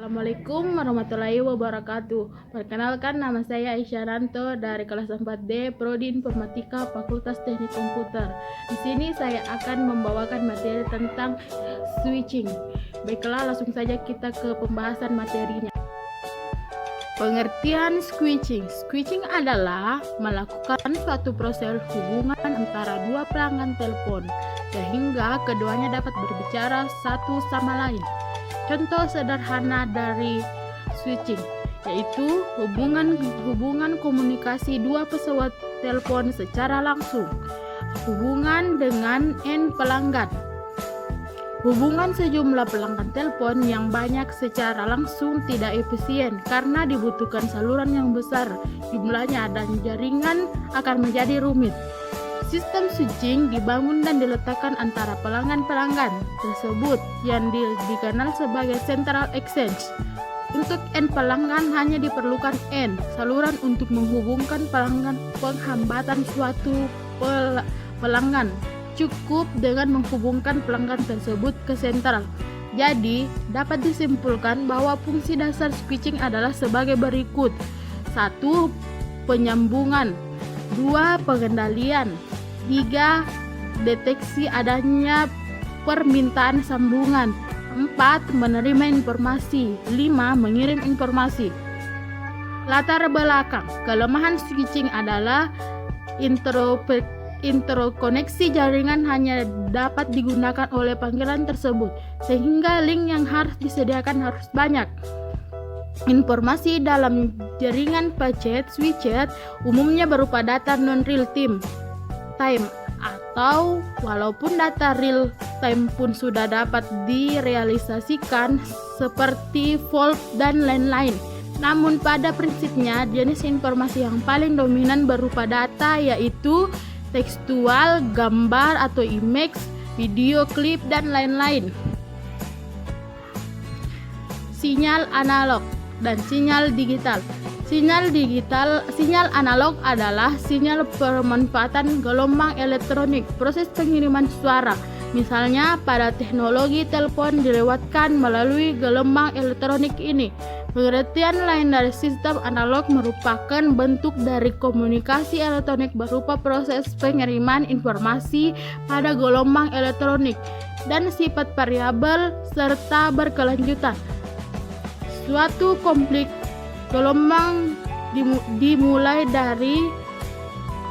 Assalamualaikum warahmatullahi wabarakatuh. Perkenalkan, nama saya Aisyah Ranto dari kelas 4D Prodi Informatika Fakultas Teknik Komputer. Di sini saya akan membawakan materi tentang switching. Baiklah, langsung saja kita ke pembahasan materinya. Pengertian switching. Switching adalah melakukan suatu proses hubungan antara dua pelanggan telepon sehingga keduanya dapat berbicara satu sama lain. Contoh sederhana dari switching yaitu hubungan komunikasi dua pesawat telepon secara langsung, hubungan dengan N pelanggan, hubungan sejumlah pelanggan telepon yang banyak secara langsung tidak efisien karena dibutuhkan saluran yang besar jumlahnya dan jaringan akan menjadi rumit. Sistem switching dibangun dan diletakkan antara pelanggan-pelanggan tersebut yang dikenal sebagai central exchange. Untuk N pelanggan hanya diperlukan N saluran untuk menghubungkan pelanggan. Penghambatan suatu pelanggan cukup dengan menghubungkan pelanggan tersebut ke sentral. Jadi, dapat disimpulkan bahwa fungsi dasar switching adalah sebagai berikut. 1. Penyambungan. 2. Pengendalian. 3. Deteksi adanya permintaan sambungan. 4. Menerima informasi. 5. Mengirim informasi. Latar belakang. Kelemahan switching adalah interkoneksi jaringan hanya dapat digunakan oleh panggilan tersebut, sehingga link yang harus disediakan harus banyak. Informasi dalam jaringan paket switched umumnya berupa data non-real time atau walaupun data real time pun sudah dapat direalisasikan seperti VoIP dan lain-lain. Namun pada prinsipnya jenis informasi yang paling dominan berupa data yaitu tekstual, gambar atau image, video klip dan lain-lain. Sinyal analog dan sinyal digital. Sinyal analog adalah sinyal pemanfaatan gelombang elektronik, proses pengiriman suara. Misalnya pada teknologi telepon dilewatkan melalui gelombang elektronik ini. Pengertian lain dari sistem analog merupakan bentuk dari komunikasi elektronik berupa proses pengiriman informasi pada gelombang elektronik dan sifat variabel serta berkelanjutan. Suatu konflik gelombang dimulai dari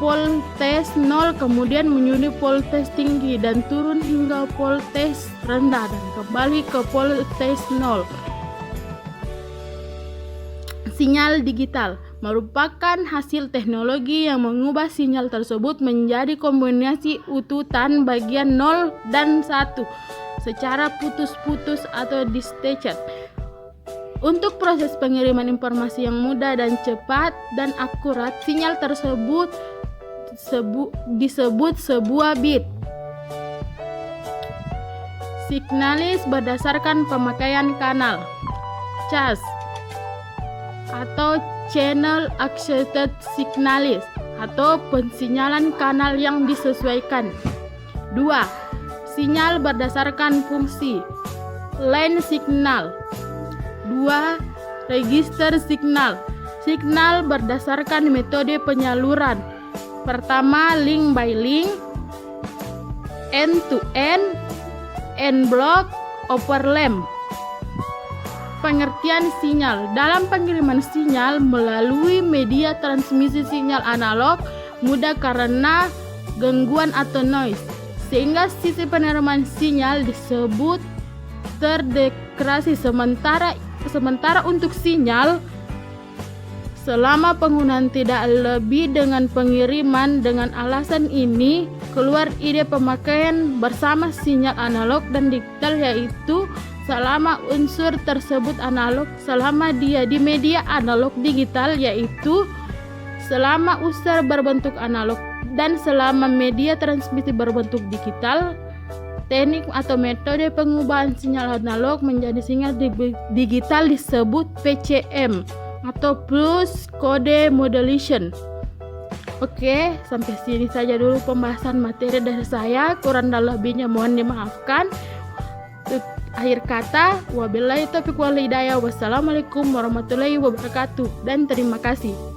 voltage 0 kemudian menuju voltage tinggi dan turun hingga voltage rendah dan kembali ke voltage 0. Sinyal digital merupakan hasil teknologi yang mengubah sinyal tersebut menjadi kombinasi ututan bagian 0 dan 1 secara putus-putus atau detached. Untuk proses pengiriman informasi yang mudah dan cepat dan akurat, sinyal tersebut disebut sebuah bit. Signalis berdasarkan pemakaian kanal. CAS atau Channel Adjusted Signalis atau pensinyalan kanal yang disesuaikan. 2. Sinyal berdasarkan fungsi. Line signal. 2. Register signal. Signal berdasarkan metode penyaluran. Pertama, link by link, end to end, end block, overlap. Pengertian sinyal. Dalam pengiriman sinyal melalui media transmisi sinyal analog mudah karena gangguan atau noise, sehingga sisi penerimaan sinyal disebut terdegradasi. Sementara untuk sinyal selama penggunaan tidak lebih dengan pengiriman. Dengan alasan ini keluar ide pemakaian bersama sinyal analog dan digital, yaitu selama unsur tersebut analog, selama dia di media analog digital, yaitu selama unsur berbentuk analog dan selama media transmisi berbentuk digital. Teknik atau metode pengubahan sinyal analog menjadi sinyal digital disebut PCM atau Pulse Code Modulation. Oke, sampai sini saja dulu pembahasan materi dari saya. Kurang dan lebihnya mohon dimaafkan. Akhir kata, wabillahi taufiq wal hidayah. Wassalamualaikum warahmatullahi wabarakatuh dan terima kasih.